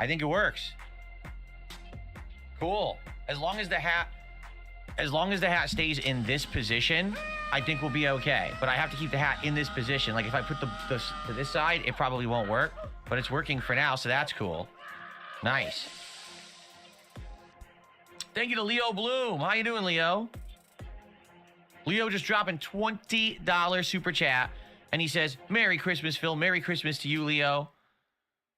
I think it works. Cool. As long as the hat stays in this position, I think we'll be okay. But I have to keep the hat in this position. Like if I put the to this side, it probably won't work. But it's working for now, so that's cool. Nice. Thank you to Leo Bloom. How you doing, Leo? Leo just dropping $20 super chat. And he says, Merry Christmas, Phil. Merry Christmas to you, Leo.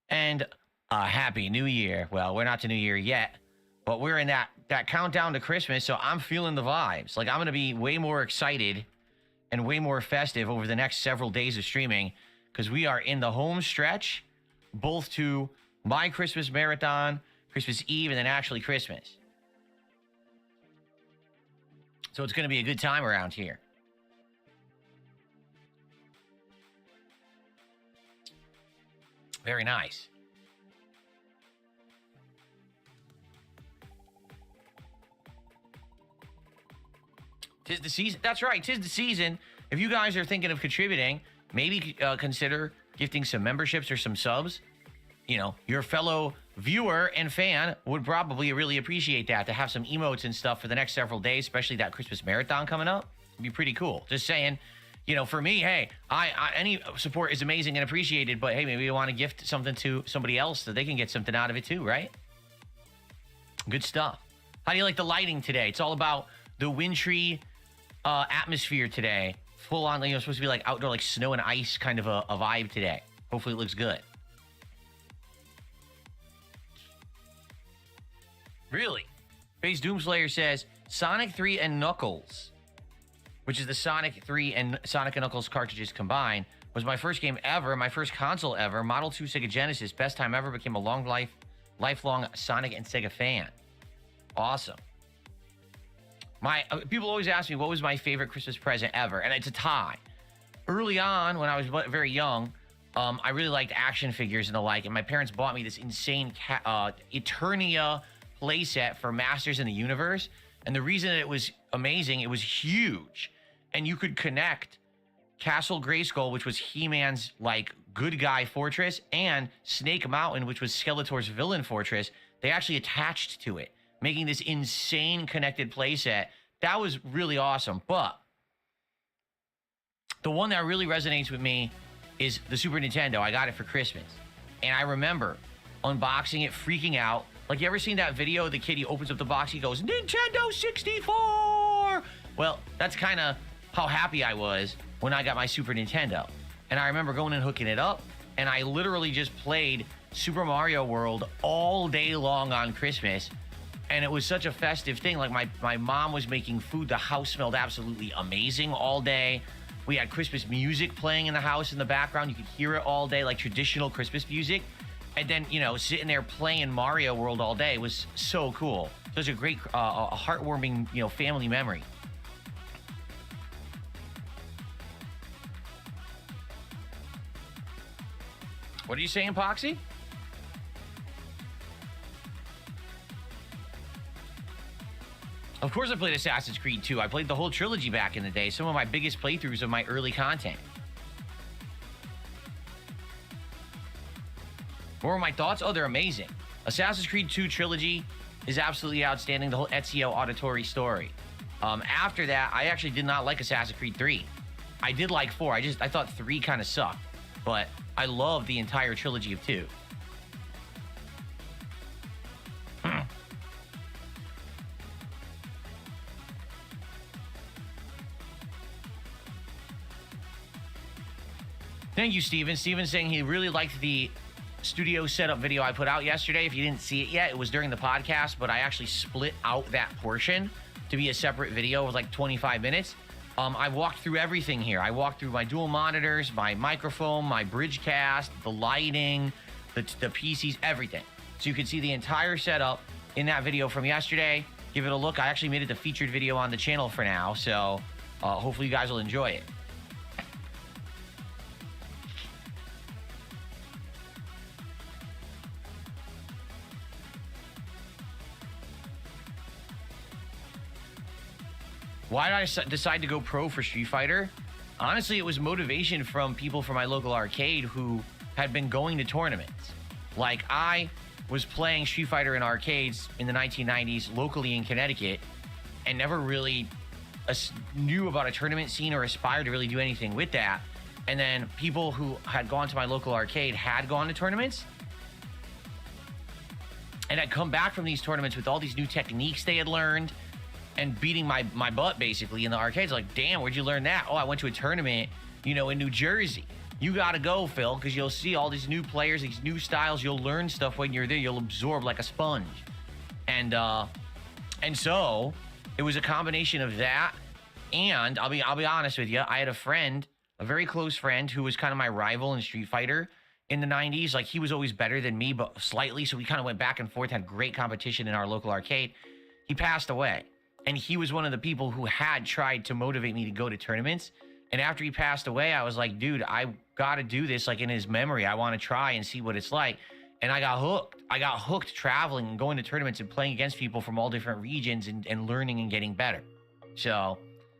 And a Happy New Year. Well, we're not to New Year yet. But we're in that countdown to Christmas, so I'm feeling the vibes. Like, I'm going to be way more excited and way more festive over the next several days of streaming because we are in the home stretch, both to my Christmas marathon, Christmas Eve, and then actually Christmas. So it's going to be a good time around here. Very nice. Tis the season. That's right. Tis the season. If you guys are thinking of contributing, maybe consider gifting some memberships or some subs. You know, your fellow viewer and fan would probably really appreciate that, to have some emotes and stuff for the next several days, especially that Christmas marathon coming up. It'd be pretty cool. Just saying, you know, for me, hey, I any support is amazing and appreciated, but hey, maybe you want to gift something to somebody else so they can get something out of it too, right? Good stuff. How do you like the lighting today? It's all about the wintry atmosphere today. Full on, you know, supposed to be like outdoor, like snow and ice kind of a vibe today. Hopefully it looks good. Really? Phase Doomslayer says Sonic 3 and Knuckles, which is the Sonic 3 and Sonic and Knuckles cartridges combined, was my first game ever, my first console ever. Model 2 Sega Genesis, best time ever. Became a lifelong Sonic and Sega fan. Awesome. People always ask me what was my favorite Christmas present ever, and it's a tie. Early on, when I was very young, I really liked action figures and the like, and my parents bought me this insane Eternia playset for Masters in the Universe. And the reason that it was amazing, it was huge, and you could connect Castle Grayskull, which was He-Man's like good guy fortress, and Snake Mountain, which was Skeletor's villain fortress. They actually attached to it, making this insane connected playset. That was really awesome. But the one that really resonates with me is the Super Nintendo. I got it for Christmas. And I remember unboxing it, freaking out. Like, you ever seen that video? The kid, he opens up the box, he goes, Nintendo 64! Well, that's kind of how happy I was when I got my Super Nintendo. And I remember going and hooking it up, and I literally just played Super Mario World all day long on Christmas. And it was such a festive thing. Like, my mom was making food. The house smelled absolutely amazing all day. We had Christmas music playing in the house in the background. You could hear it all day, like traditional Christmas music. And then, you know, sitting there playing Mario World all day was so cool. Such a great, a heartwarming, you know, family memory. What are you saying, Poxy? Of course I played Assassin's Creed 2. I played the whole trilogy back in the day. Some of my biggest playthroughs of my early content. What were my thoughts? Oh, they're amazing. Assassin's Creed 2 trilogy is absolutely outstanding. The whole Ezio auditory story. After that, I actually did not like Assassin's Creed 3. I did like 4. I thought 3 kind of sucked. But I love the entire trilogy of 2. Thank you, Steven. Steven's saying he really liked the studio setup video I put out yesterday. If you didn't see it yet, it was during the podcast, but I actually split out that portion to be a separate video with like 25 minutes. I walked through everything here. I walked through my dual monitors, my microphone, my Bridgecast, the lighting, the PCs, everything. So you can see the entire setup in that video from yesterday. Give it a look. I actually made it the featured video on the channel for now, so hopefully you guys will enjoy it. Why did I decide to go pro for Street Fighter? Honestly, it was motivation from people from my local arcade who had been going to tournaments. Like, I was playing Street Fighter in arcades in the 1990s locally in Connecticut and never really knew about a tournament scene or aspired to really do anything with that. And then people who had gone to my local arcade had gone to tournaments and had come back from these tournaments with all these new techniques they had learned and beating my butt basically in the arcades. Like, damn, where'd you learn that? Oh, I went to a tournament, you know, in New Jersey. You got to go, Phil, because you'll see all these new players, these new styles. You'll learn stuff when you're there. You'll absorb like a sponge. And so it was a combination of that. And I'll be honest with you. I had a friend, a very close friend, who was kind of my rival in Street Fighter in the 90s. Like, he was always better than me, but slightly. So we kind of went back and forth, had great competition in our local arcade. He passed away. And he was one of the people who had tried to motivate me to go to tournaments. And after he passed away, I was like, dude, I got to do this like in his memory. I want to try and see what it's like. And I got hooked. I got hooked traveling and going to tournaments and playing against people from all different regions and learning and getting better. So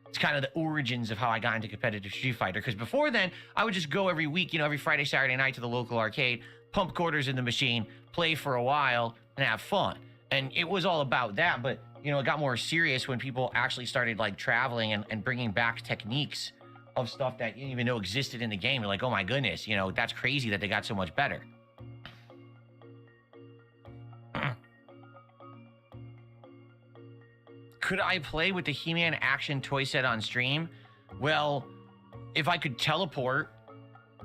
it's kind of the origins of how I got into competitive Street Fighter. Because before then, I would just go every week, you know, every Friday, Saturday night to the local arcade, pump quarters in the machine, play for a while, and have fun. And it was all about that. But, you know, it got more serious when people actually started like traveling and bringing back techniques of stuff that you didn't even know existed in the game. You're like, oh my goodness, you know, that's crazy that they got so much better. Could I play with the He-Man action toy set on stream? Well, if I could teleport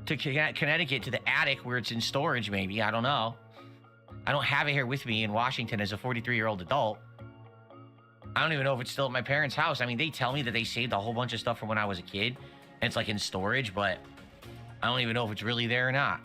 to Connecticut to the attic where it's in storage, maybe. I don't know. I don't have it here with me in Washington as a 43-year-old adult. I don't even know if it's still at my parents' house. I mean, they tell me that they saved a whole bunch of stuff from when I was a kid, and it's like in storage, but I don't even know if it's really there or not.